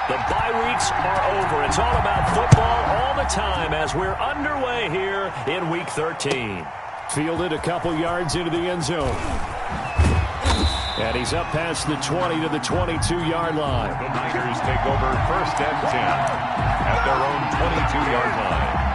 The bye weeks are over. It's all about football all the time as we're underway here in Week 13. Fielded a couple yards into the end zone. And he's up past the 20 to the 22-yard line. The Niners take over 1st and 10 at their own 22-yard line.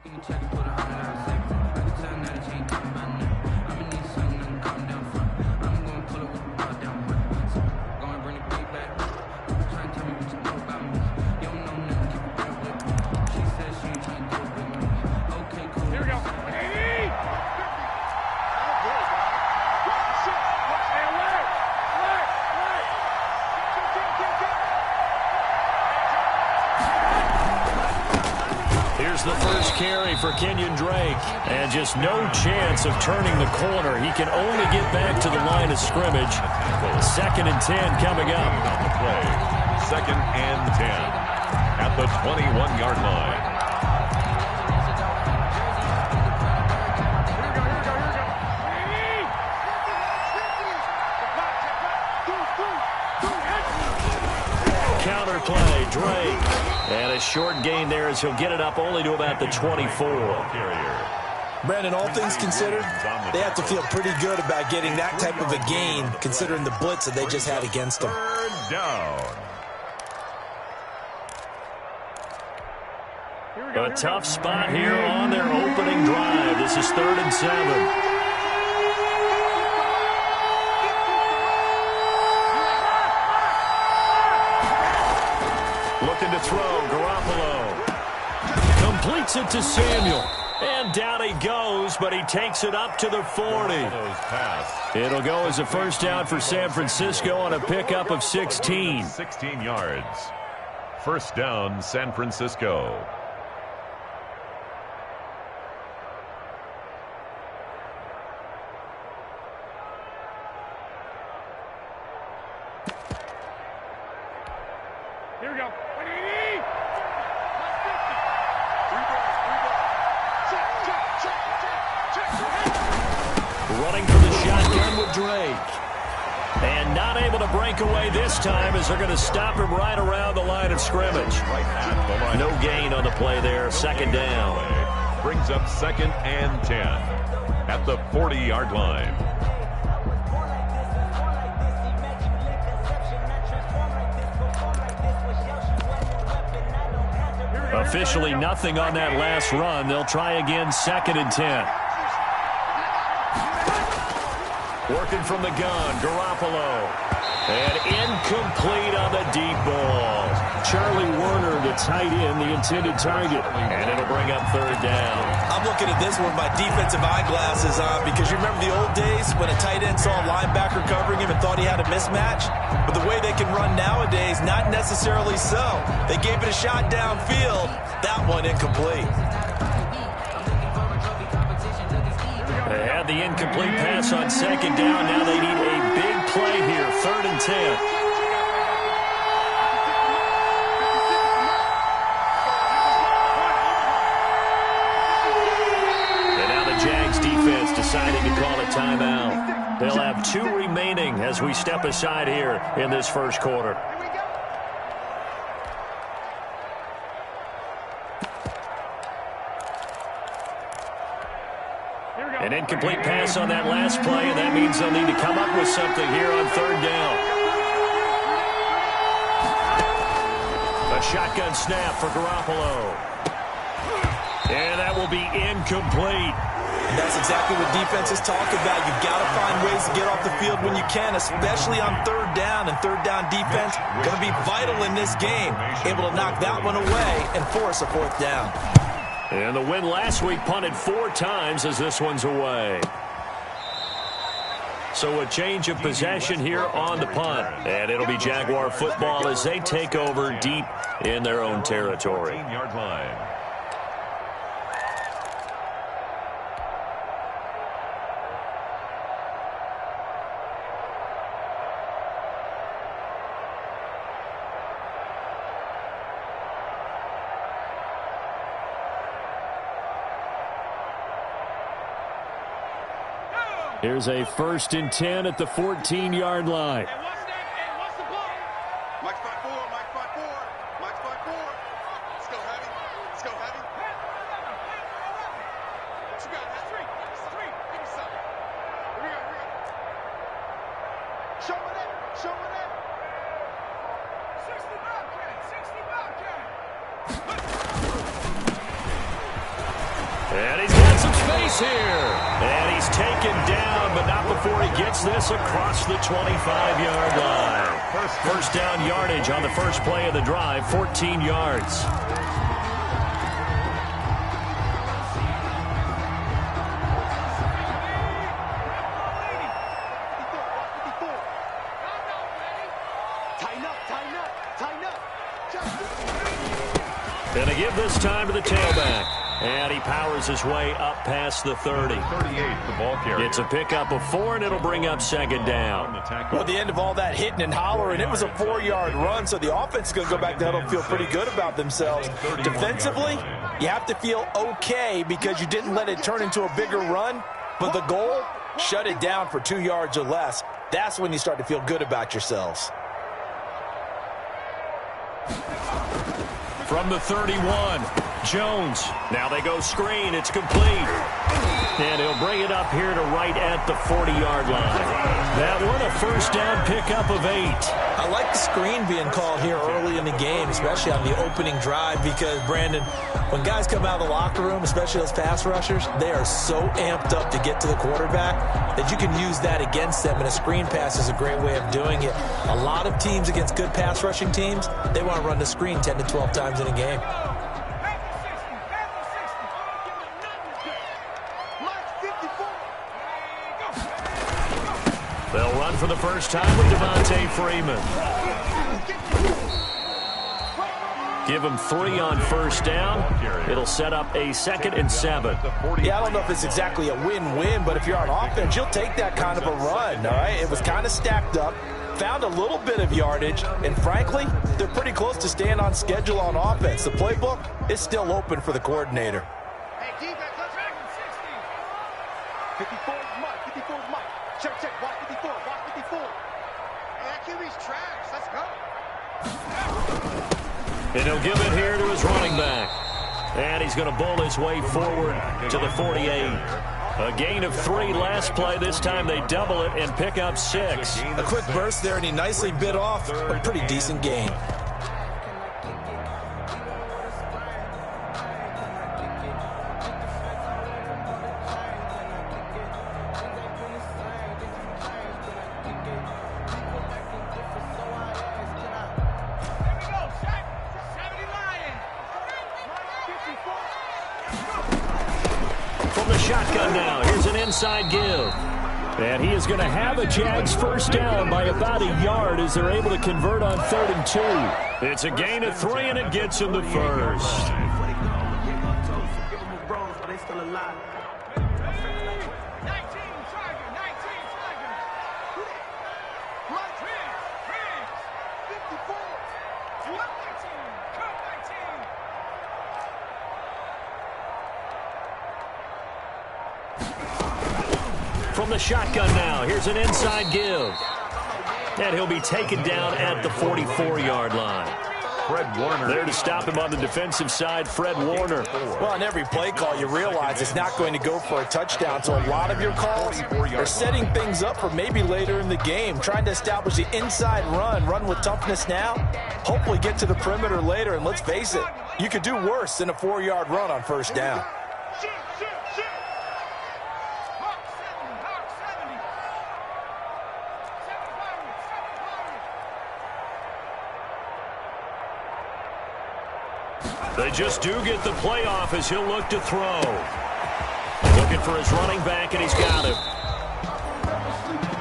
You can check and put 100 out of savings. I can tell now that you ain't talking about nothing. I'ma need something that can calm down front. I'm gonna pull it with the bar down front. So, go and bring the beat back. Try and tell me what you know about me. You don't know nothing, keep it real with me. She said she ain't trying to do it with me. Okay, cool. Here we go. Hey! Here's the first carry for Kenyon Drake. And just no chance of turning the corner. He can only get back to the line of scrimmage. 2nd and 10 coming up. On the play. 2nd and 10 at the 21-yard line. Counter play, Drake. And a short gain there as he'll get it up only to about the 24. Brandon, all things considered, they have to feel pretty good about getting that type of a gain, considering the blitz that they just had against them. Third down. A tough spot here on their opening drive. This is 3rd and 7. Looking to throw, Garoppolo. Completes it to Samuel. And down he goes, but he takes it up to the 40. It'll go as a first down for San Francisco on a pickup of 16. 16 yards. 1st down, San Francisco. Drake. And not able to break away this time as they're going to stop him right around the line of scrimmage. No gain on the play there. Second down. Brings up 2nd and 10 at the 40-yard line. Officially nothing on that last run. They'll try again, 2nd and 10. Working from the gun, Garoppolo. And incomplete on the deep ball. Charlie Warner, the tight end, the intended target. And it'll bring up 3rd down. I'm looking at this one with my defensive eyeglasses on because you remember the old days when a tight end saw a linebacker covering him and thought he had a mismatch? But the way they can run nowadays, not necessarily so. They gave it a shot downfield. That one incomplete. They had the incomplete pass on 2nd down. Now they need a big play here, 3rd and 10. And now the Jags defense deciding to call a timeout. They'll have 2 remaining as we step aside here in this first quarter. An incomplete pass on that last play, and that means they'll need to come up with something here on 3rd down. A shotgun snap for Garoppolo. And that will be incomplete. And that's exactly what defenses talk about. You've got to find ways to get off the field when you can, especially on 3rd down. And 3rd down defense going to be vital in this game. Able to knock that one away and force a 4th down. And the win last week punted 4 times as this one's away. So a change of possession here on the punt. And it'll be Jaguar football as they take over deep in their own territory. 14-yard line. Here's a 1st and 10 at the 14-yard line. Hey, what's the ball? Mike's 5-4, Mike's 5-4, Mike's 5-4. Let's go heavy. Let's go heavy. What you got, man? Street. Give me something. Here we go. Show me that. 60 Bobcat. And he's got some space here. And he's taken down, but not before he gets this across the 25-yard line. First down yardage on the first play of the drive, 14 yards. And they give this time to the tailback. And he powers his way up past the 30. 38, the ball carrier. It's a pickup of 4, and it'll bring up 2nd down. Well, at the end of all that hitting and hollering, it was a 4-yard run, so the offense is going to go back to huddle and feel pretty good about themselves. Defensively, you have to feel okay because you didn't let it turn into a bigger run, but the goal, shut it down for 2 yards or less. That's when you start to feel good about yourselves. From the 31, Jones. Now they go screen. It's complete. And he'll bring it up here to right at the 40-yard line. That one a first down pickup of 8. I like the screen being called here early in the game, especially on the opening drive, because, Brandon, when guys come out of the locker room, especially those pass rushers, they are so amped up to get to the quarterback that you can use that against them, and a screen pass is a great way of doing it. A lot of teams against good pass rushing teams, they want to run the screen 10 to 12 times in a game. They'll run for the first time with Devontae Freeman. Give him 3 on first down. It'll set up a 2nd and 7. Yeah, I don't know if it's exactly a win-win, but if you're on offense, you'll take that kind of a run, all right? It was kind of stacked up, found a little bit of yardage, and frankly, they're pretty close to staying on schedule on offense. The playbook is still open for the coordinator. Hey, defense, let's back him 60. 54 is Mike. Check, check. Block 54. Block 54. Hey, that QB's trash. Let's go. And he'll give it here to his running back. And he's going to bowl his way forward to the 48. A gain of 3 last play. This time they double it and pick up 6. A quick burst there, and he nicely bit off a pretty decent gain. From the shotgun now, here's an inside give. And he is going to have a Jags first down by about a yard as they're able to convert on 3rd and 2. It's a gain of 3, and it gets him the first. From the shotgun now, here's an inside give. And he'll be taken down at the 44-yard line. Fred Warner. There to stop him on the defensive side, Fred Warner. Well, on every play call, you realize it's not going to go for a touchdown. So a lot of your calls are setting things up for maybe later in the game, trying to establish the inside run with toughness now, hopefully get to the perimeter later. And let's face it, you could do worse than a 4-yard run on first down. They just do get the play off as he'll look to throw. Looking for his running back, and he's got him.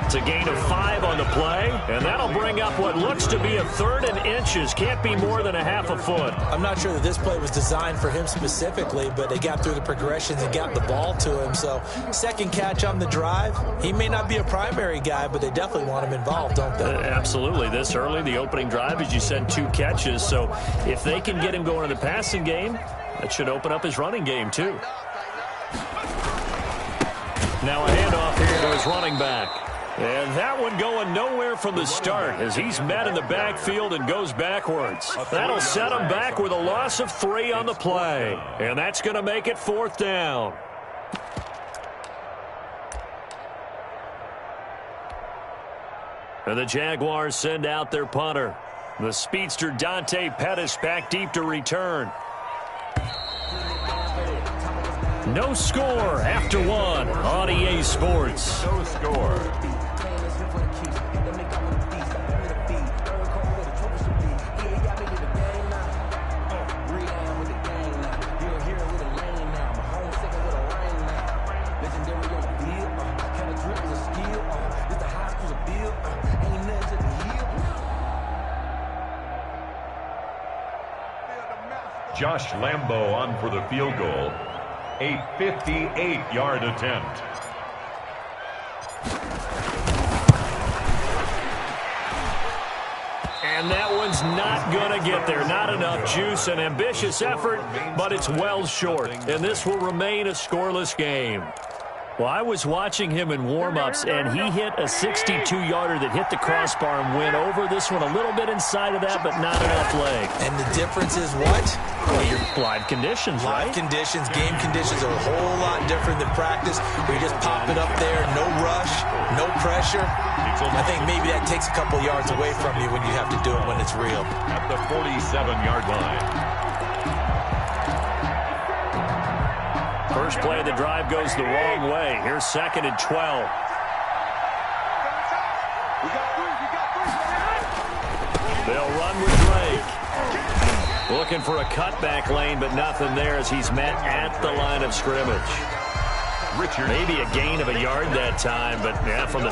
It's a gain of 5 on the play, and that'll bring up what looks to be a 3rd and inches. Can't be more than a half a foot. I'm not sure that this play was designed for him specifically, but they got through the progressions and got the ball to him. So, second catch on the drive. He may not be a primary guy, but they definitely want him involved, don't they? Absolutely. This early, the opening drive, as you said, 2 catches. So, if they can get him going in the passing game, that should open up his running game, too. Now a handoff here to his running back. And that one going nowhere from the start as he's met in the backfield and goes backwards. That'll set him back with a loss of 3 on the play. And that's going to make it 4th down. And the Jaguars send out their punter. The speedster Dante Pettis back deep to return. No score after 1 on EA Sports. No score. Josh Lambo on for the field goal. A 58-yard attempt. And that one's not going to get there. Not enough juice. An ambitious effort, but it's well short. And this will remain a scoreless game. Well, I was watching him in warm-ups, and he hit a 62-yarder that hit the crossbar and went over. This one a little bit inside of that, but not enough leg. And the difference is what? Well, your live conditions, right? Live conditions, game conditions are a whole lot different than practice, where you just pop it up there, no rush, no pressure. I think maybe that takes a couple yards away from you when you have to do it when it's real. At the 47-yard line. First play of the drive goes the wrong way. Here's 2nd and 12. They'll run with Drake. Looking for a cutback lane, but nothing there as he's met at the line of scrimmage. Maybe a gain of a yard that time, but yeah, from the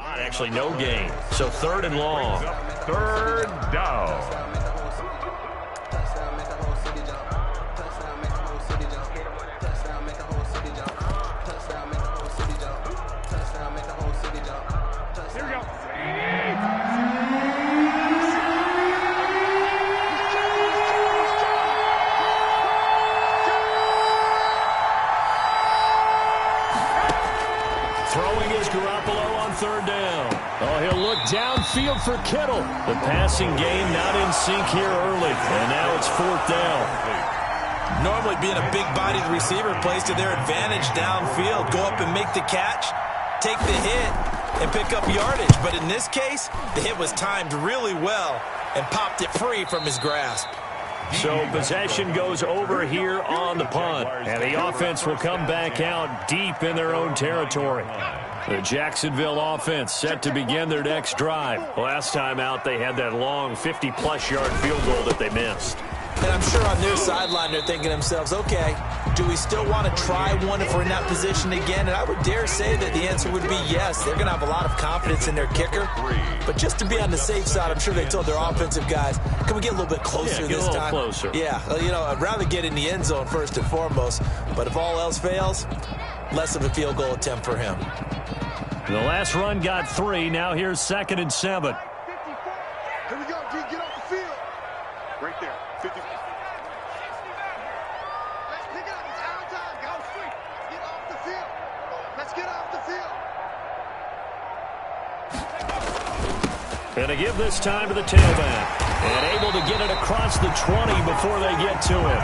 Actually, no gain. So 3rd and long. 3rd down. Here we go. Throwing is Garoppolo on 3rd down. Oh, he'll look downfield for Kittle. The passing game not in sync here early. And now it's 4th down. Normally being a big-bodied receiver plays to their advantage downfield. Go up and make the catch, take the hit, and pick up yardage. But in this case, the hit was timed really well and popped it free from his grasp. So possession goes over here on the punt. And the offense will come back out deep in their own territory. The Jacksonville offense set to begin their next drive. Last time out, they had that long 50-plus yard field goal that they missed. And I'm sure on their sideline they're thinking to themselves, okay, do we still want to try one if we're in that position again? And I would dare say that the answer would be yes. They're going to have a lot of confidence in their kicker. But just to be on the safe side, I'm sure they told their offensive guys, can we get a little bit closer this time? Closer. Yeah, you know, I'd rather get in the end zone first and foremost. But if all else fails, less of a field goal attempt for him. The last run got 3. Now here's 2nd and 7. Here we go, D. Get off the field. Right there. 50. Let's pick it up. It's our time. Go straight. Get off the field. Let's get off the field. And to give this time to the tailback. And able to get it across the 20 before they get to it.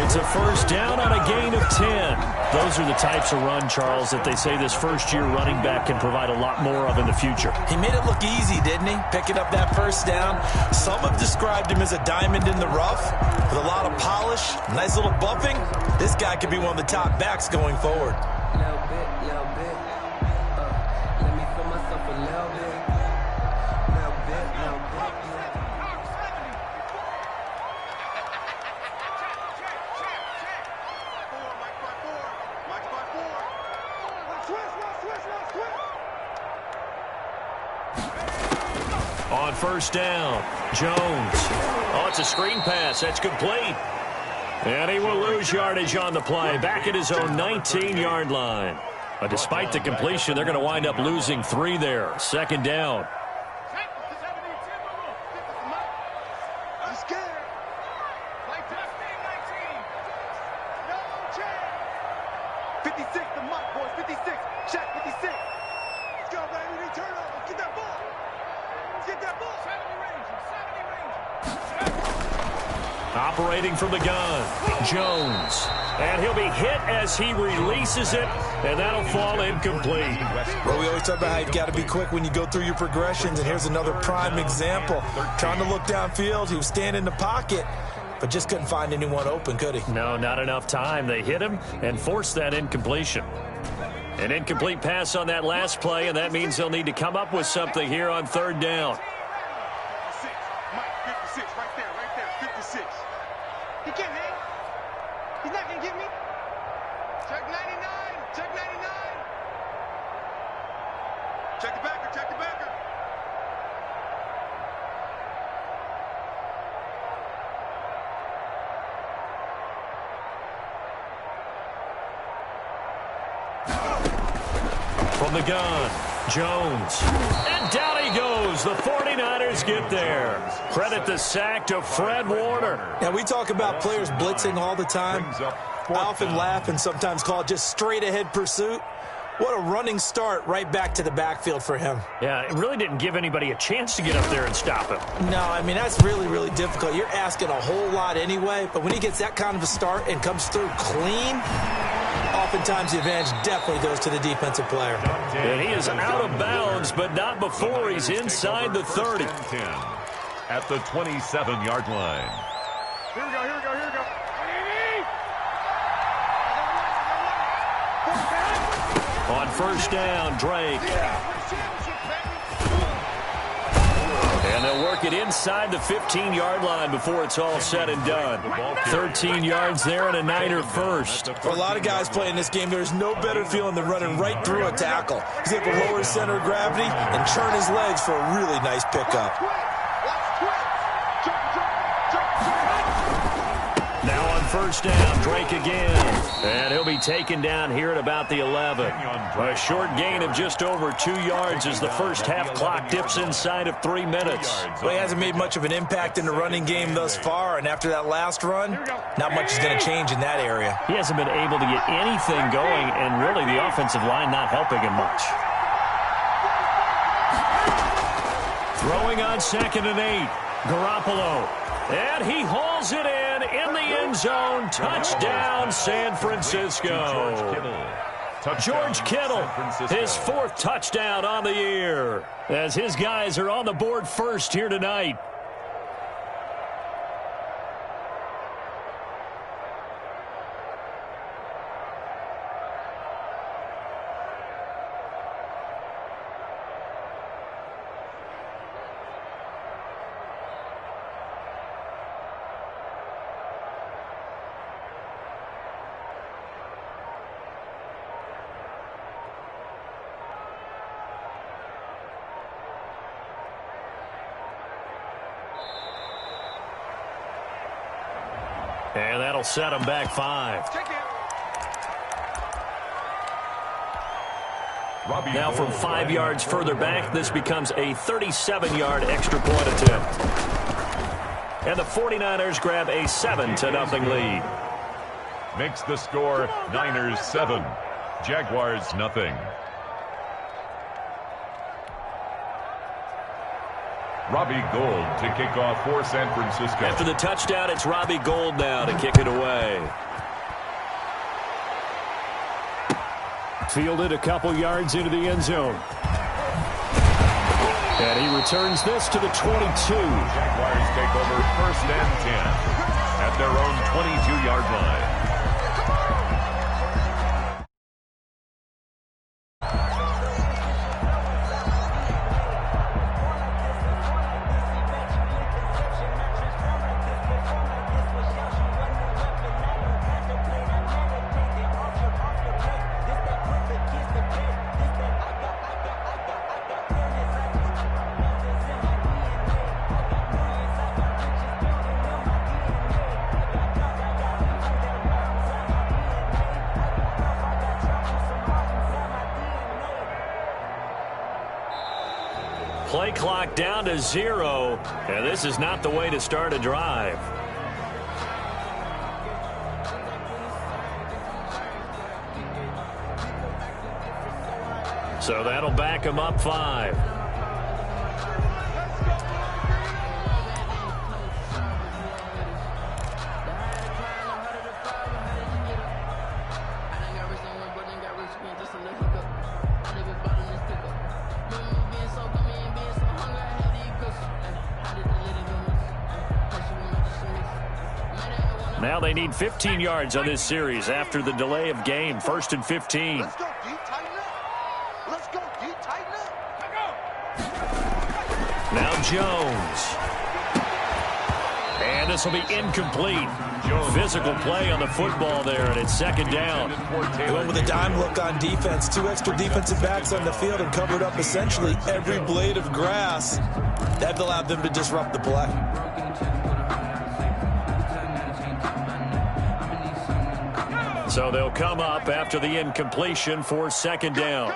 It's a 1st down on a gain of 10. Those are the types of run, Charles, that they say this first-year running back can provide a lot more of in the future. He made it look easy, didn't he? Picking up that 1st down. Some have described him as a diamond in the rough with a lot of polish, nice little buffing. This guy could be one of the top backs going forward. Little bit. Let me feel myself a little bit. Little bit. On 1st down, Jones. Oh, it's a screen pass. That's complete. And he will lose yardage on the play. Back at his own 19-yard line. But despite the completion, they're going to wind up losing 3 there. 2nd down. I'm scared. Like 56, the mark, boys. 56. Check 56. Let's go, baby. We need turnover. Get that ball. Get that ball. 70 range. Operating from the gun, Jones. And he'll be hit as he releases it, and that'll fall incomplete. Well, we always talk about how you've got to be quick when you go through your progressions, and here's another prime example. Trying to look downfield, he was standing in the pocket, but just couldn't find anyone open, could he? No, not enough time. They hit him and forced that incompletion. An incomplete pass on that last play, and that means they'll need to come up with something here on 3rd down. 56. Mike, 56. Right there. 56. He can't hang. He's not going to give me. Check 99. Check 99. Check the backer. Check the backer. From the gun, Jones. And down he goes. The 49ers get there. Credit the sack to Fred Warner. And we talk about players blitzing all the time. I often laugh and sometimes call it just straight-ahead pursuit. What a running start right back to the backfield for him. Yeah, it really didn't give anybody a chance to get up there and stop him. No, I mean, that's really, really difficult. You're asking a whole lot anyway, but when he gets that kind of a start and comes through clean, oftentimes the advantage definitely goes to the defensive player. And he is out of bounds, but not before he's inside the 30. 10 at the 27-yard line. Here we go. On 1st down, Drake. And they'll They'll work it inside the 15-yard line before it's all said and done. 13 yards there and a Niner first. For a lot of guys playing this game, there's no better feeling than running right through a tackle. He's able to lower his center of gravity and turn his legs for a really nice pickup. Now on first down, Drake again. And he'll be taken down here at about the 11. A short gain of just over 2 yards as the first half clock dips inside of 3 minutes. Well, he hasn't made much of an impact in the running game thus far, and after that last run, not much is going to change in that area. He hasn't been able to get anything going, and really the offensive line not helping him much. Throwing on 2nd and 8. Garoppolo. And he hauls it in the end zone. Touchdown, San Francisco. George Kittle, his 4th touchdown on the year, as his guys are on the board first here tonight. And that'll set him back 5. Now from 5 yards further back, this becomes a 37-yard extra point attempt. And the 49ers grab a 7-0 lead. Makes the score Niners 7, Jaguars nothing. Robbie Gould to kick off for San Francisco. After the touchdown, it's Robbie Gould now to kick it away. Fielded a couple yards into the end zone. And he returns this to the 22. Jaguars take over 1st and 10 at their own 22-yard line. Play clock down to 0, and this is not the way to start a drive. So that'll back him up 5. Now they need 15 yards on this series after the delay of game. 1st and 15. Let's go, D. Tighten up. Let's go, D. Tighten up. Now Jones. And this will be incomplete. Physical play on the football there, and it's 2nd down. They went with a dime look on defense. 2 extra defensive backs on the field and covered up essentially every blade of grass. That allowed them to disrupt the play. So they'll come up after the incompletion for 2nd down.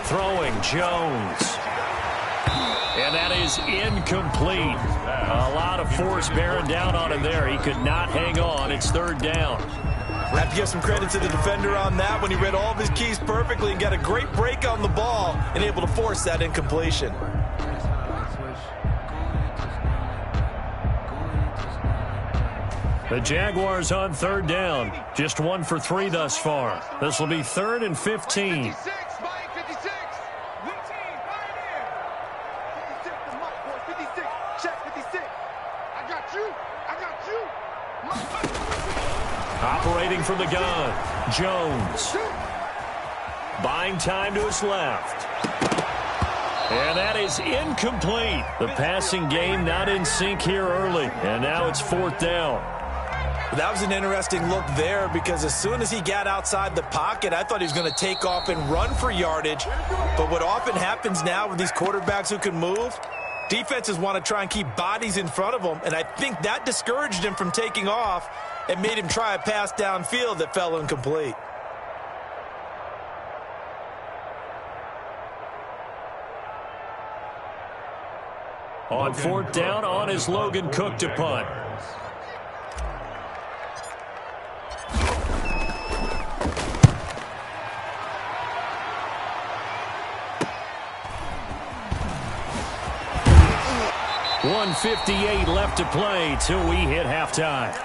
Throwing Jones. And that is incomplete. A lot of force bearing down on him there. He could not hang on. It's 3rd down. I have to give some credit to the defender on that when he read all of his keys perfectly and got a great break on the ball and able to force that incompletion. The Jaguars on 3rd down. Just 1 for 3 thus far. This will be 3rd and 15. Operating from the gun, Jones. Buying time to his left. And that is incomplete. The passing game not in sync here early. And now it's 4th down. That was an interesting look there because as soon as he got outside the pocket, I thought he was going to take off and run for yardage. But what often happens now with these quarterbacks who can move, defenses want to try and keep bodies in front of them. And I think that discouraged him from taking off and made him try a pass downfield that fell incomplete. On 4th down, on is Logan Cook to punt. .158 left to play till we hit halftime.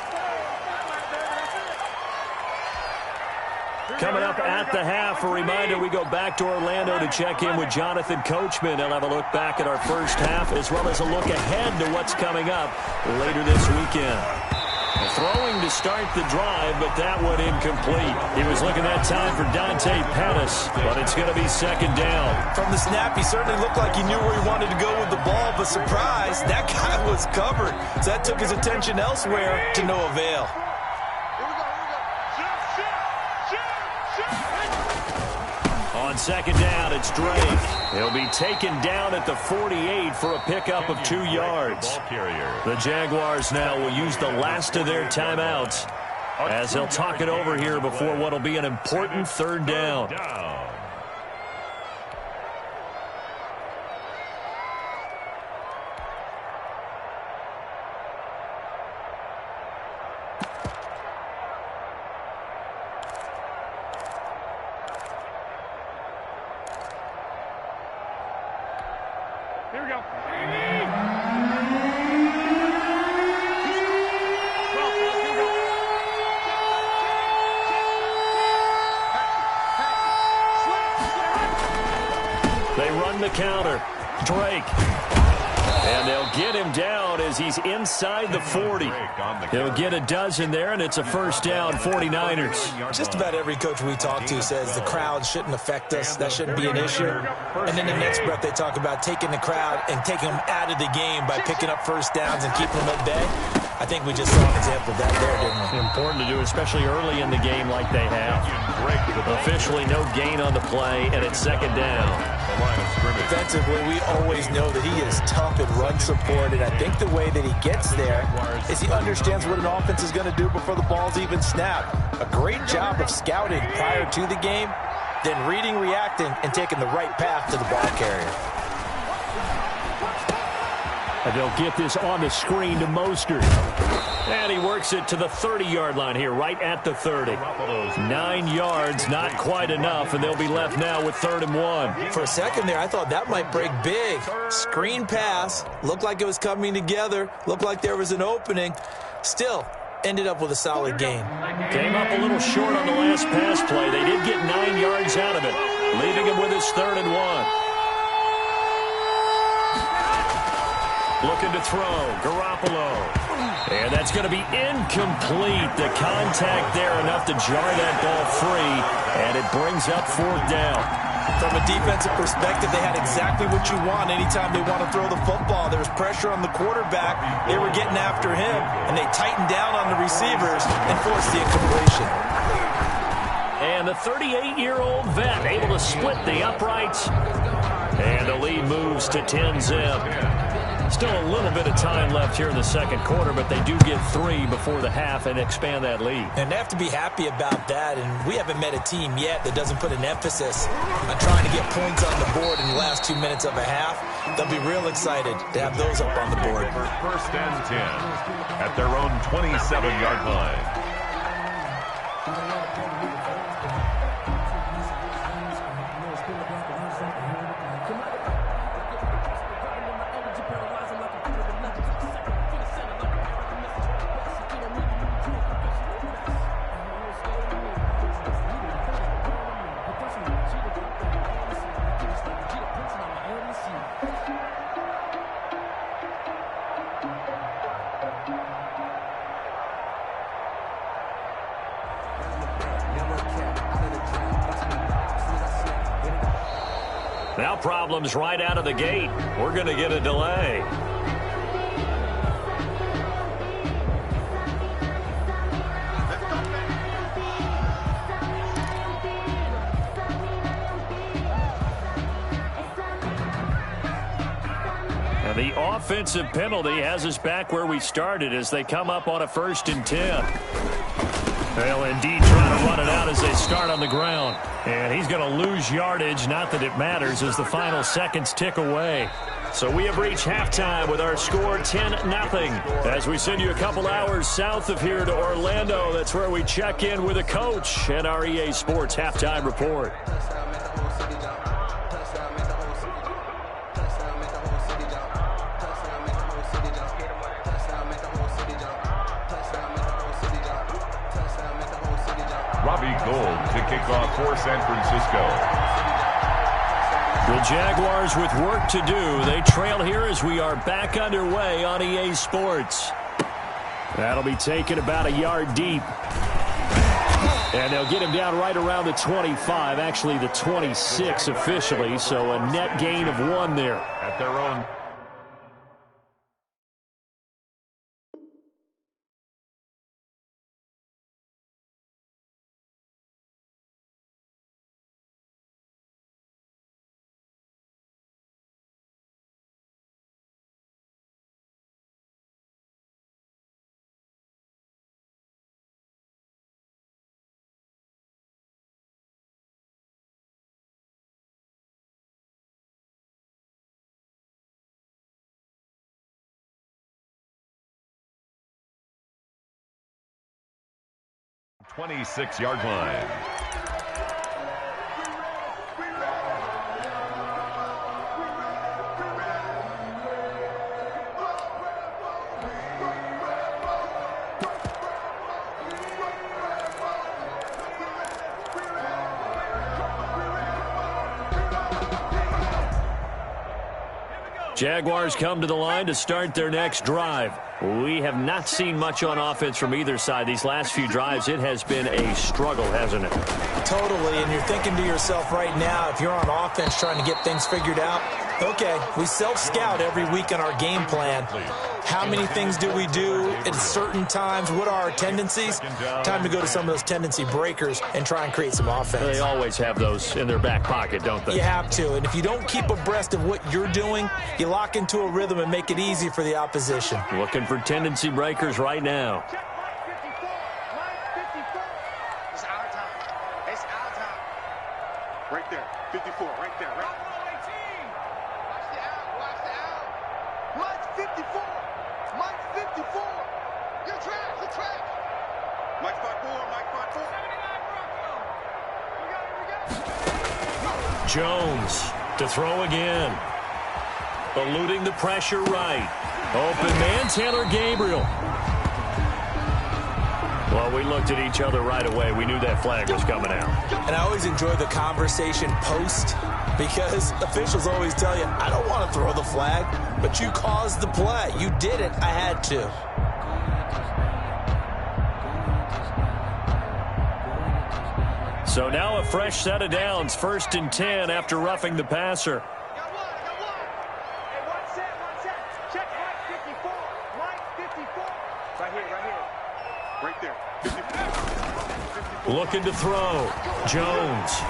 Coming up at the half, a reminder, we go back to Orlando to check in with Jonathan Coachman. He'll have a look back at our first half as well as a look ahead to what's coming up later this weekend. Throwing to start the drive, but that one incomplete. He was looking that time for Dante Pettis, but it's going to be 2nd down. From the snap, he certainly looked like he knew where he wanted to go with the ball, but surprise, that guy was covered. So that took his attention elsewhere to no avail. On 2nd down, it's Drake. He'll be taken down at the 48 for a pickup of 2 yards. The Jaguars now will use the last of their timeouts as they'll talk it over here before what will be an important 3rd down. Here we go. They run the counter. Drake. And they'll get him down as he's inside the 40. He'll get a dozen there, and it's a 1st down, 49ers. Just about every coach we talk to says the crowd shouldn't affect us. That shouldn't be an issue. And in the next breath, they talk about taking the crowd and taking them out of the game by picking up 1st downs and keeping them at bay. I think we just saw an example of that there, didn't we? Important to do, especially early in the game like they have. Officially no gain on the play, and it's 2nd down. Defensively, we always know that he is tough in run support, and I think the way that he gets there is he understands what an offense is going to do before the ball's even snapped. A great job of scouting prior to the game, then reading, reacting, and taking the right path to the ball carrier. And they'll get this on the screen to Mostert. And he works it to the 30-yard line here, right at the 30. 9 yards, not quite enough, and they'll be left now with 3rd and 1. For a second there, I thought that might break big. Screen pass, looked like it was coming together, looked like there was an opening. Still, ended up with a solid gain. Came up a little short on the last pass play. They did get 9 yards out of it, leaving him with his 3rd and 1. Looking to throw, Garoppolo. And that's going to be incomplete. The contact there enough to jar that ball free, and it brings up 4th down. From a defensive perspective, they had exactly what you want anytime they want to throw the football. There was pressure on the quarterback. They were getting after him, and they tightened down on the receivers and forced the incompletion. And the 38-year-old vet able to split the uprights. And the lead moves to 10-zip. Still a little bit of time left here in the 2nd quarter, but they do get 3 before the half and expand that lead. And they have to be happy about that, and we haven't met a team yet that doesn't put an emphasis on trying to get points on the board in the last 2 minutes of a half. They'll be real excited to have those up on the board. 1st and 10 at their own 27-yard line. Now problems right out of the gate. We're going to get a delay. And the offensive penalty has us back where we started as they come up on a 1st and 10. They'll indeed try to run it out as they start on the ground. And he's going to lose yardage, not that it matters, as the final seconds tick away. So we have reached halftime with our score 10-0. As we send you a couple hours south of here to Orlando, that's where we check in with a coach and our EA Sports halftime report. Kick off for San Francisco. The Jaguars with work to do. They trail here as we are back underway on EA Sports. That'll be taken about a yard deep. And they'll get him down right around the 25, actually the 26 officially, so a net gain of 1 there. At their own. .26-yard line. Jaguars come to the line to start their next drive. We have not seen much on offense from either side. These last few drives, it has been a struggle, hasn't it? Totally, and you're thinking to yourself right now, if you're on offense trying to get things figured out, okay, we self-scout every week on our game plan. How many things do we do at certain times? What are our tendencies? Time to go to some of those tendency breakers and try and create some offense. They always have those in their back pocket, don't they? You have to, and if you don't keep abreast of what you're doing, you lock into a rhythm and make it easy for the opposition. Looking for tendency breakers right now. It's our time. It's our time. Right there. 54. Right there. Right. Watch the out. Watch the out. Mike's 54. Mike's 54. You're trash. You're trash. Mike's 5'4". Mike's 5'4". Jones to throw again. Eluding the pressure right. Open man, Taylor Gabriel. Well, we looked at each other right away. We knew that flag was coming out. And I always enjoy the conversation post because officials always tell you, I don't want to throw the flag, but you caused the play. You did it. I had to. So now a fresh set of downs. 1st and 10 after roughing the passer. Looking to throw. Jones.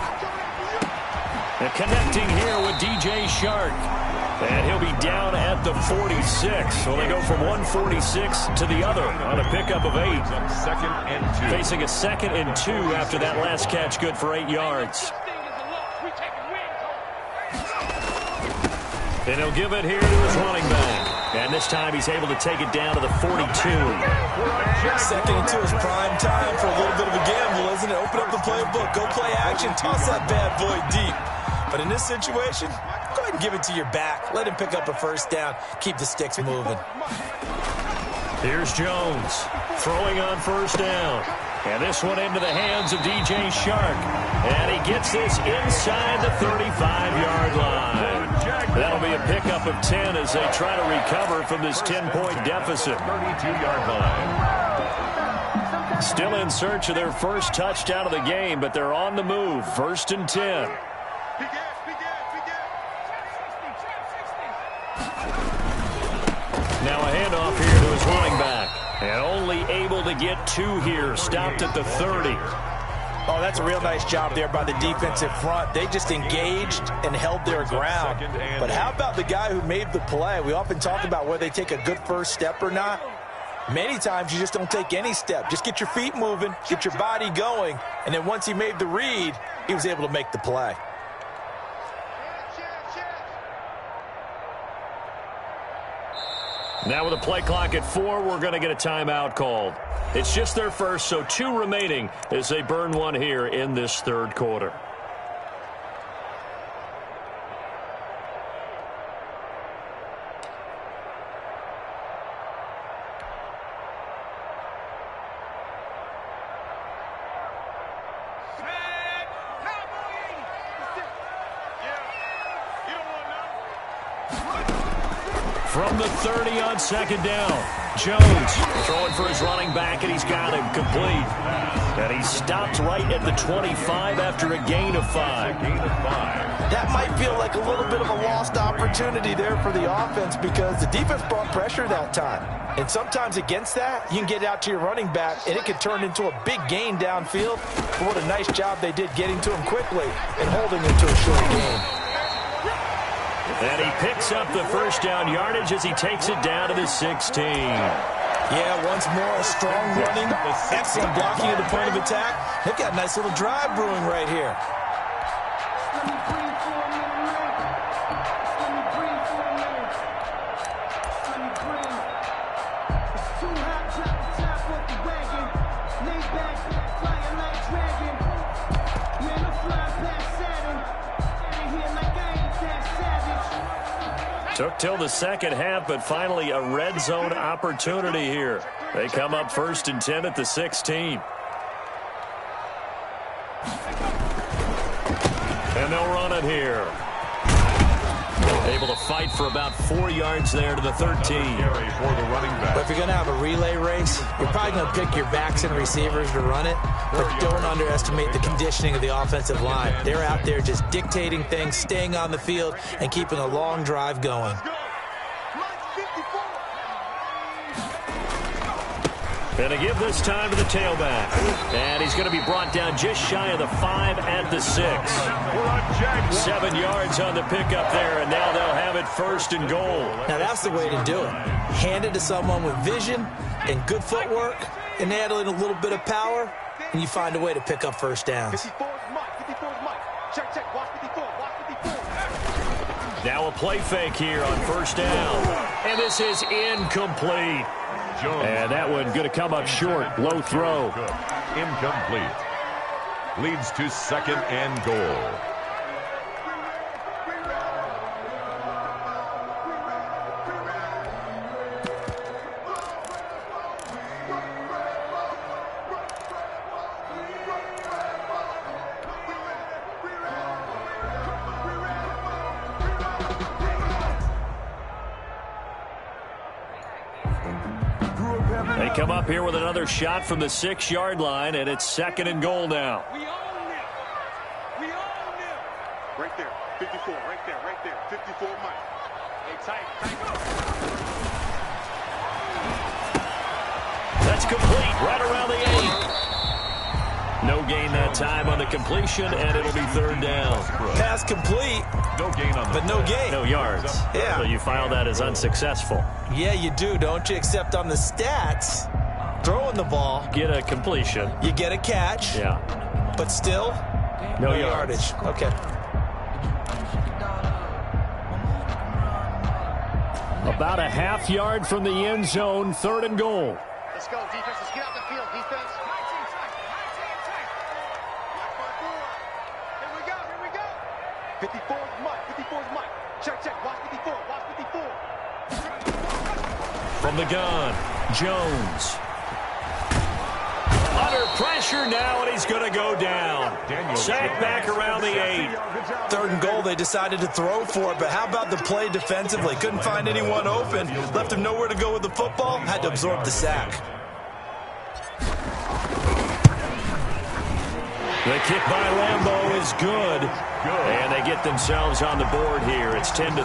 And connecting here with DJ Shark. And he'll be down at the 46. So they go from 146 to the other on a pickup of 8. 2nd and 2. Facing a 2nd and 2 after that last catch, good for 8 yards. And he'll give it here to his running back. And this time he's able to take it down to the 42. 2nd and 2 is prime time for a little bit of a gamble, isn't it? Open up the playbook, go play action, toss that bad boy deep. But in this situation, go ahead and give it to your back. Let him pick up a 1st down. Keep the sticks moving. Here's Jones throwing on 1st down. And this one into the hands of DJ Shark. And he gets this inside the 35-yard line. That'll be a pickup of 10 as they try to recover from this 10-point deficit. 32-yard line. Still in search of their first touchdown of the game, but they're on the move. 1st and 10. get 2 here, stopped at the 30. Oh, that's a real nice job there by the defensive front. They just engaged and held their ground. But how about the guy who made the play? We often talk about whether they take a good first step or not. Many times you just don't take any step. Just get your feet moving, get your body going, and then once he made the read, he was able to make the play. Now with a play clock at 4, we're going to get a timeout called. It's just their first, so 2 remaining as they burn one here in this third quarter. From the 30 on second down, Jones throwing for his running back, and he's got him complete. And he stopped right at the 25 after a gain of 5. That might feel like a little bit of a lost opportunity there for the offense because the defense brought pressure that time. And sometimes against that, you can get out to your running back, and it can turn into a big gain downfield. But what a nice job they did getting to him quickly and holding him to a short gain. And he picks up the first down yardage as he takes it down to the 16. Yeah, once more, a strong running, excellent blocking at the point of attack. They've got a nice little drive brewing right here. Took till the second half, but finally a red zone opportunity here. They come up 1st and 10 at the 16. And they'll run it here. Able to fight for about 4 yards there to the 13. But if you're going to have a relay race, you're probably going to pick your backs and receivers to run it. But don't underestimate the conditioning of the offensive line. They're out there just dictating things, staying on the field, and keeping a long drive going. And to give this time to the tailback. And he's going to be brought down just shy of the 5 at the 6. 7 yards on the pickup there, and now they'll have it 1st and goal. Now that's the way to do it. Hand it to someone with vision and good footwork, and add in a little bit of power, and you find a way to pick up first downs. Now a play fake here on 1st down. And this is incomplete. And that one going to come up short. Low throw. Incomplete. Leads to 2nd and goal. They come up here with another shot from the 6-yard line, and it's 2nd and goal now. We own them. We own them. Right there. 54. Right there. Right there. 54 Mike. Hey, tight. That's complete right around the 8. No gain that time on the completion, and it'll be 3rd down. Pass complete. No gain on the But no gain. No yards. Yeah. So you file that as unsuccessful. Yeah, you do, don't you? Except on the stats, throwing the ball, Get a completion. you get a catch, Yeah. but still, No yardage. yards. Okay. About a half yard from the end zone, 3rd and goal. Let's go, defense. Let's get out the field, defense. High team tight. Watch my board. Here we go. Here we go. 54 is Mike. 54 is Mike. Check. Watch 54. Watch 54. From the gun, Jones. Under pressure now, and he's going to go down. Sacked back around the 8. 3rd and goal, they decided to throw for it, but how about the play defensively? Couldn't find anyone open, left him nowhere to go with the football, had to absorb the sack. The kick by Lambeau is good. And they get themselves on the board here. It's 10-3.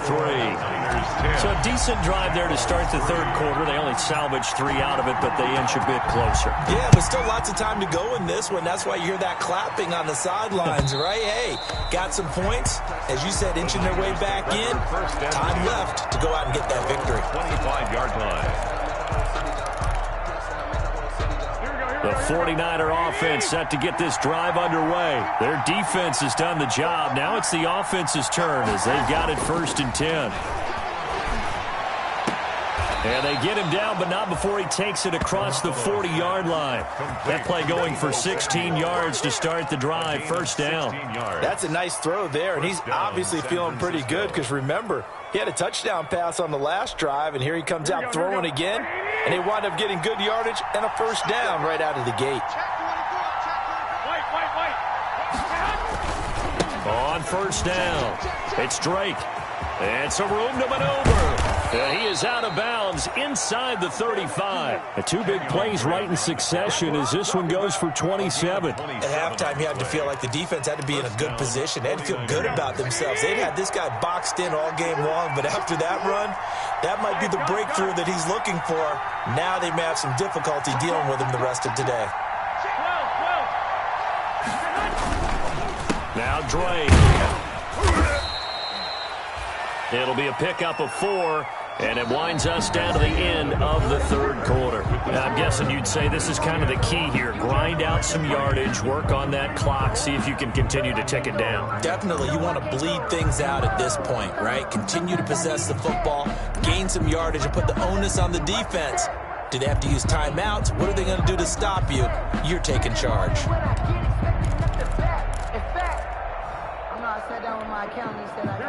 So a decent drive there to start the third quarter. They only salvaged 3 out of it, but they inch a bit closer. Yeah, but still lots of time to go in this one. That's why you hear that clapping on the sidelines, right? Hey, got some points. As you said, inching their way back in. Time left to go out and get that victory. 25-yard line. The 49er offense set to get this drive underway. Their defense has done the job. Now it's the offense's turn as they've got it 1st and 10. And they get him down, but not before he takes it across the 40-yard line. That play going for 16 yards to start the drive. 1st down. That's a nice throw there, and he's obviously feeling pretty good because, remember, he had a touchdown pass on the last drive, and here he comes out throwing again, and they wind up getting good yardage and a 1st down right out of the gate. On 1st down, it's Drake. It's a room to maneuver. He is out of bounds inside the 35. The 2 big plays right in succession as this one goes for 27. At halftime, you had to feel like the defense had to be in a good position. They had to feel good about themselves. They'd had this guy boxed in all game long, but after that run, that might be the breakthrough that he's looking for. Now they may have some difficulty dealing with him the rest of today. Now Drake. It'll be a pickup of 4, and it winds us down to the end of the third quarter. Now, I'm guessing you'd say this is kind of the key here. Grind out some yardage, work on that clock, see if you can continue to tick it down. Definitely, you want to bleed things out at this point, right? Continue to possess the football, gain some yardage, and put the onus on the defense. Do they have to use timeouts? What are they going to do to stop you? You're taking charge.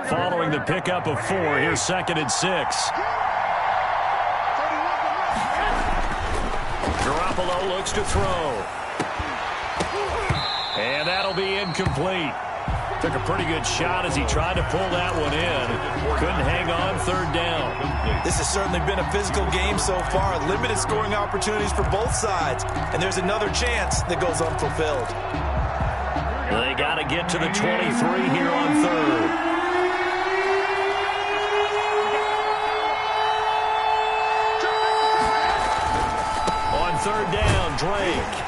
Following the pickup of 4, here's 2nd and 6. Garoppolo looks to throw. And that'll be incomplete. Took a pretty good shot as he tried to pull that one in. Couldn't hang on 3rd down. This has certainly been a physical game so far. Limited scoring opportunities for both sides. And there's another chance that goes unfulfilled. They got to get to the 23 here on 3rd. On 3rd down, Drake.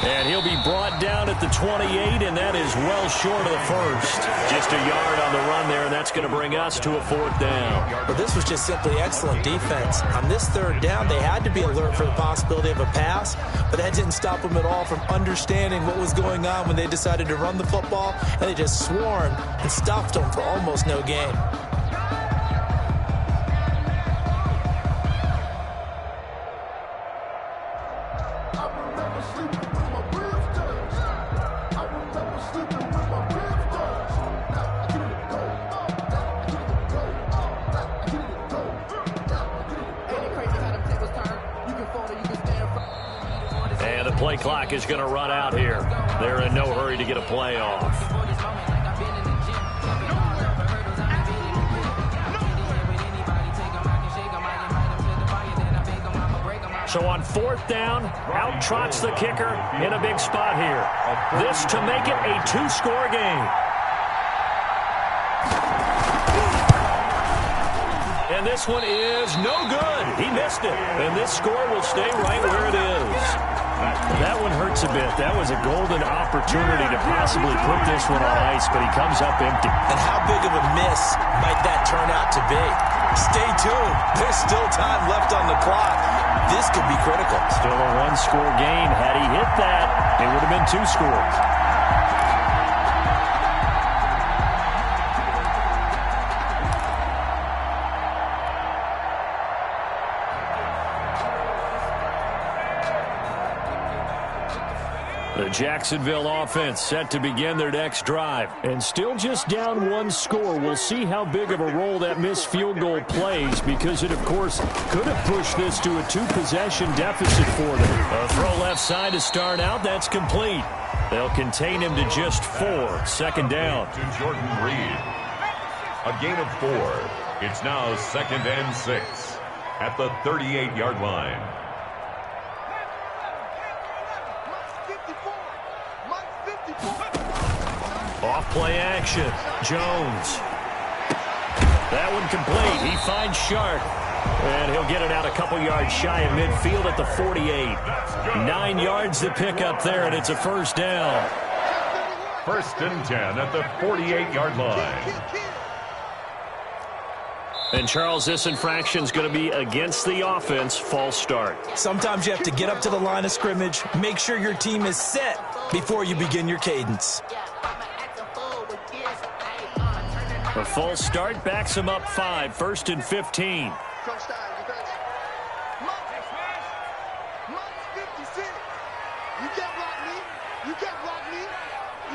And he'll be brought down at the 28, and that is well short of the 1st. Just a yard on the run there, and that's going to bring us to a 4th down. But this was just simply excellent defense. On this 3rd down, they had to be alert for the possibility of a pass, but that didn't stop them at all from understanding what was going on when they decided to run the football, and they just swarmed and stuffed them for almost no gain. Play clock is going to run out here. They're in no hurry to get a play off. So on 4th down, out trots the kicker in a big spot here. This to make it a 2-score game. And this one is no good. He missed it. And this score will stay right where it is. That one hurts a bit. That was a golden opportunity to possibly put this one on ice, but he comes up empty. And how big of a miss might that turn out to be? Stay tuned. There's still time left on the clock. This could be critical. Still a 1-score game. Had he hit that, it would have been 2 scores. The Jacksonville offense set to begin their next drive. And still just down 1 score. We'll see how big of a role that missed field goal plays because it, of course, could have pushed this to a 2-possession deficit for them. A throw left side to start out. That's complete. They'll contain him to just 4. 2nd down. To Jordan Reed. A gain of 4. It's now 2nd and 6 at the 38-yard line. Off play action. Jones. That one complete. He finds Sharp. And he'll get it out a couple yards shy of midfield at the 48. 9 yards to pick up there, and it's a first down. 1st and 10 at the 48-yard line. And, Charles, this infraction is going to be against the offense. False start. Sometimes you have to get up to the line of scrimmage, make sure your team is set before you begin your cadence. A false start backs him up 5. 1st and 15. Coach Stein, defense. Mike 56. You can't block me. You can't block me.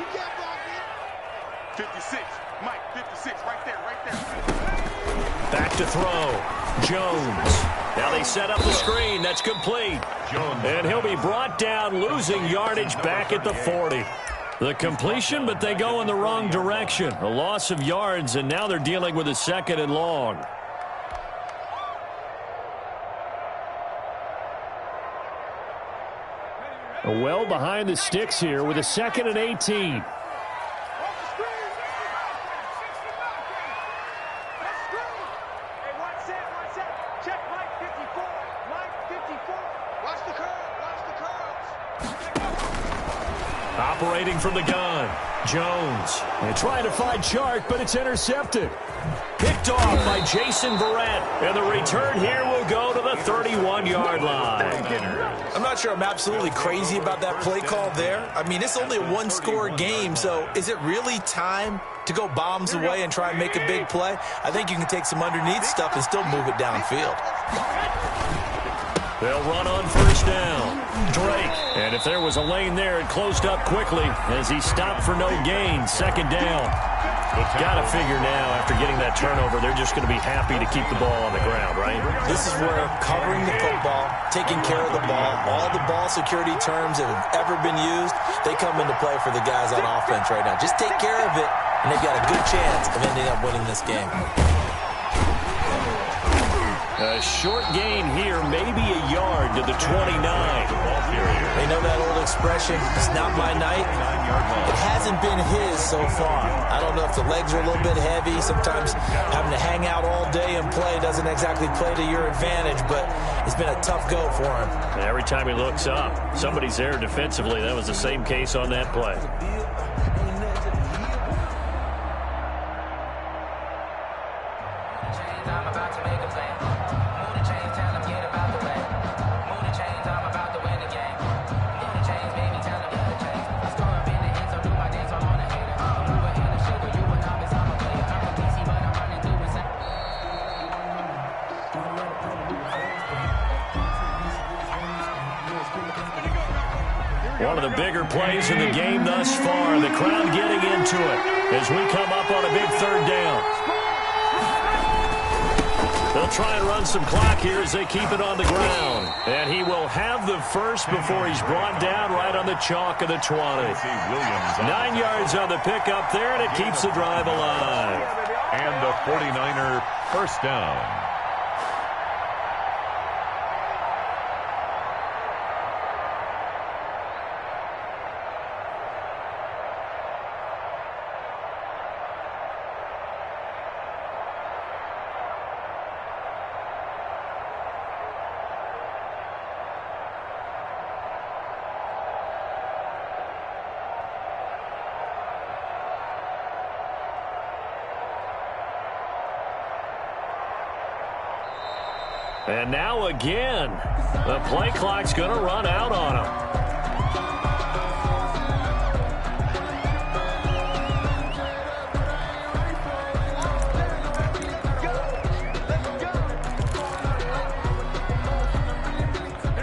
You can't block me. 56. Mike, 56. Right there, right there. Back to throw. Jones. Now they set up the screen. That's complete. Jones. And he'll be brought down, losing yardage back at the 40. The completion, but they go in the wrong direction. A loss of yards, and now they're dealing with a 2nd and long. Well behind the sticks here with a 2nd and 18. Operating from the gun. Jones. They're trying to find Sharp, but it's intercepted. Picked off by Jason Verrett. And the return here will go to the 31-yard line. I'm not sure I'm absolutely crazy about that play call there. I mean, it's only a one-score game, so is it really time to go bombs away and try and make a big play? I think you can take some underneath stuff and still move it downfield. They'll run on 1st down. Drake. And if there was a lane there, it closed up quickly as he stopped for no gain. 2nd down. Got to figure now, after getting that turnover, they're just going to be happy to keep the ball on the ground, right? This is where covering the football, taking care of the ball, all the ball security terms that have ever been used, they come into play for the guys on offense right now. Just take care of it, and they've got a good chance of ending up winning this game. A short gain here, maybe a yard to the 29. They know that old expression, it's not my night. It hasn't been his so far. I don't know if the legs are a little bit heavy. Sometimes having to hang out all day and play doesn't exactly play to your advantage, but it's been a tough go for him. And every time he looks up, somebody's there defensively. That was the same case on that play. One of the bigger plays in the game thus far. The crowd getting into it as we come up on a big 3rd down. They'll try and run some clock here as they keep it on the ground. And he will have the first before he's brought down right on the chalk of the 20. 9 yards on the pickup there, and it keeps the drive alive. And the 49er 1st down. And now again, the play clock's going to run out on him.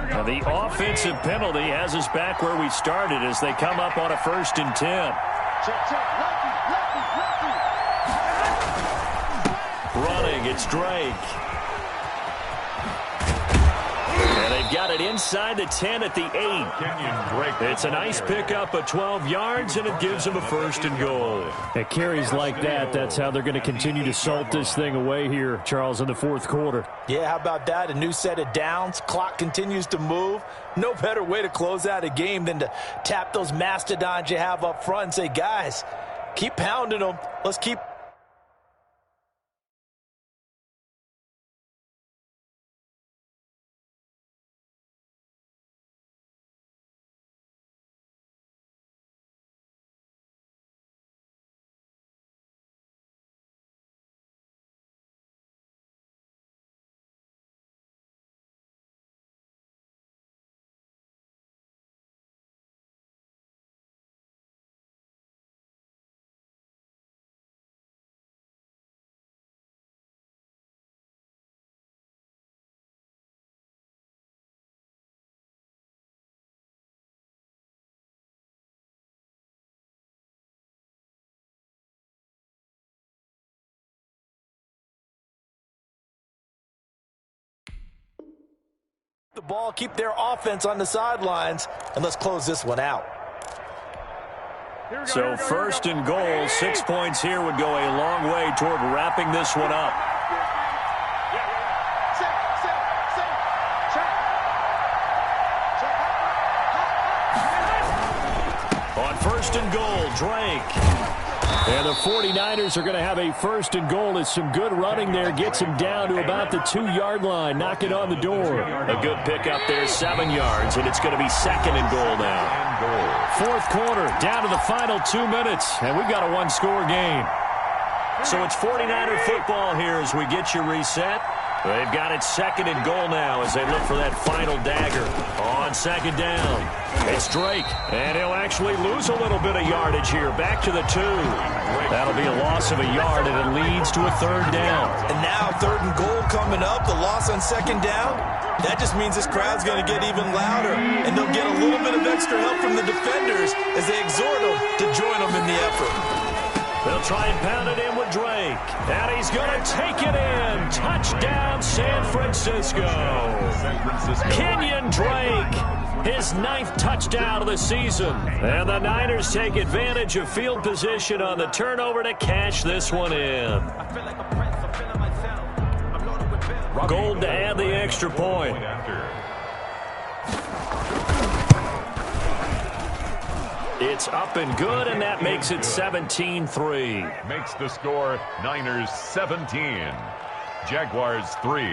Now the offensive penalty has us back where we started as they come up on a 1st and 10. Running, it's Drake. They've got it inside the 10 at the 8. It's a nice pickup of 12 yards, and it gives them a 1st and goal. At carries like that, that's how they're going to continue to salt this thing away here, Charles, in the 4th quarter. Yeah, how about that? A new set of downs. Clock continues to move. No better way to close out a game than to tap those mastodons you have up front and say, guys, Keep pounding them. Let's keep... the ball, keep their offense on the sidelines, and let's close this one out. So first and goal, 6 points here would go a long way toward wrapping this one up. On first and goal, Drake. And the 49ers are going to have a first and goal as some good running there gets him down to about the 2-yard line, knocking on the door. A good pickup there, 7 yards, and it's going to be second and goal now. Fourth quarter, down to the final 2 minutes, and we've got a one-score game. So it's 49er football here as we get you reset. They've got it second and goal now as they look for that final dagger. On second down, it's Drake, and he'll actually lose a little bit of yardage here. Back to the 2. That'll be a loss of a yard, and it leads to a third down. And now third and goal coming up, the loss on second down. That just means this crowd's going to get even louder, and they'll get a little bit of extra help from the defenders as they exhort them to join them in the effort. They'll try and pound it in with Drake. And he's going to take it in. Touchdown, San Francisco. Kenyon Drake, his 9th touchdown of the season. And the Niners take advantage of field position on the turnover to cash this one in. Gold to add the extra point. It's up and good, and that makes it 17-3. Makes the score Niners 17, Jaguars 3.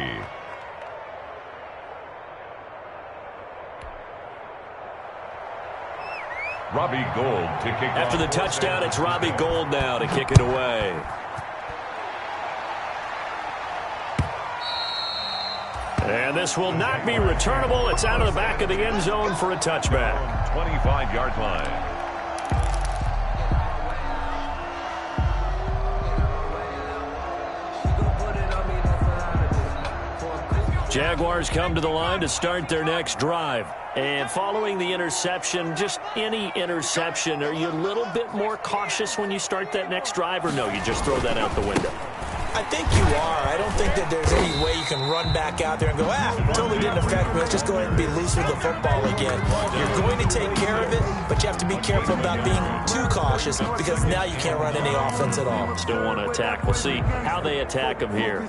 Robbie Gould to kick off. After the touchdown, it's Robbie Gould now to kick it away. And this will not be returnable. It's out of the back of the end zone for a touchback. 25-yard line. Jaguars come to the line to start their next drive. And following the interception, just any interception, are you a little bit more cautious when you start that next drive, or no, you just throw that out the window? I think you are. I don't think that there's any way you can run back out there and go, totally didn't affect me. Let's just go ahead and be loose with the football again. You're going to take care of it, but you have to be careful about being too cautious because now you can't run any offense at all. Still want to attack. We'll see how they attack them here.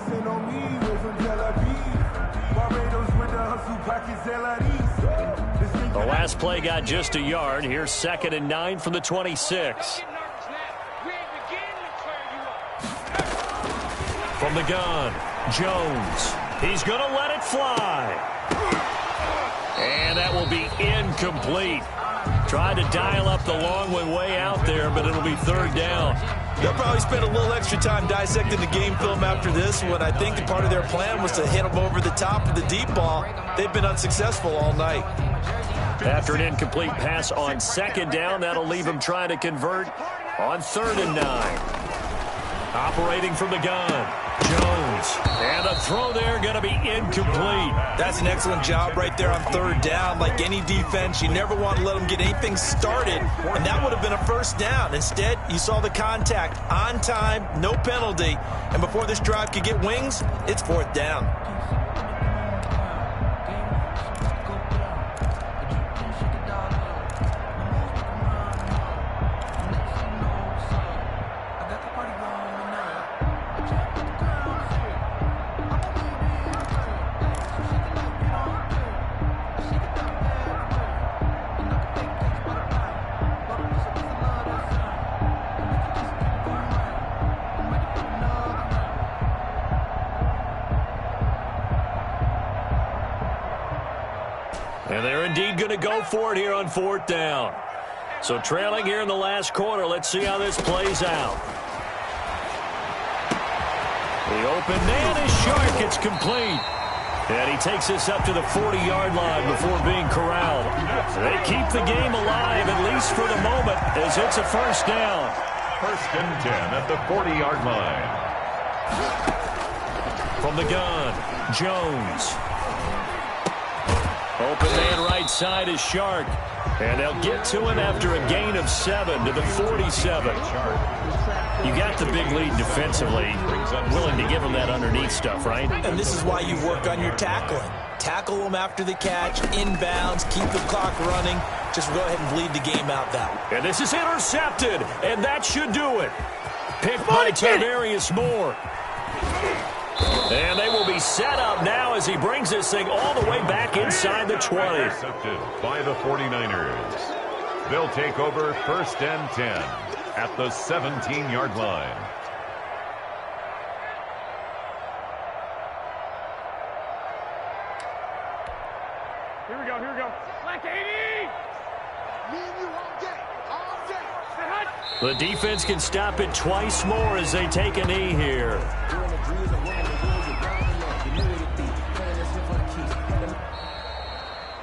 The last play got just a yard. Here's 2nd and 9 from the 26. From the gun, Jones. He's going to let it fly. And that will be incomplete. Tried to dial up the long way out there, but it'll be third down. They'll probably spend a little extra time dissecting the game film after this one. I think part of their plan was to hit them over the top of the deep ball. They've been unsuccessful all night. After an incomplete pass on second down, that'll leave them trying to convert on 3rd and 9. Operating from the gun, Jones. And the throw there going to be incomplete. That's an excellent job right there on 3rd down. Like any defense, you never want to let them get anything started, and that would have been a first down. Instead, you saw the contact on time, no penalty, and before this drive could get wings, it's 4th down. And they're indeed going to go for it here on 4th down. So trailing here in the last quarter. Let's see how this plays out. The open man is Shark. It's complete. And he takes this up to the 40-yard line before being corralled. They keep the game alive, at least for the moment, as it's a 1st down. 1st and 10 at the 40-yard line. From the gun, Jones. Open man right side is Shark. And they'll get to him after a gain of 7 to the 47. You got the big lead defensively. Willing to give him that underneath stuff, right? And this is why you work on your tackling. Tackle them after the catch, inbounds, keep the clock running. Just go ahead and bleed the game out that way. And this is intercepted, and that should do it. Picked by Tarvarius Moore. And they will be set up now as he brings this thing all the way back inside the 20. Intercepted by the 49ers. They'll take over 1st and 10 at the 17-yard line. Here we go. Black 80! Me and you all day. The defense can stop it twice more as they take a knee here.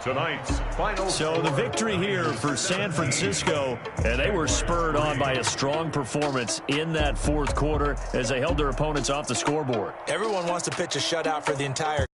Tonight's final. So the victory here for San Francisco, and they were spurred on by a strong performance in that 4th quarter as they held their opponents off the scoreboard. Everyone wants to pitch a shutout for the entire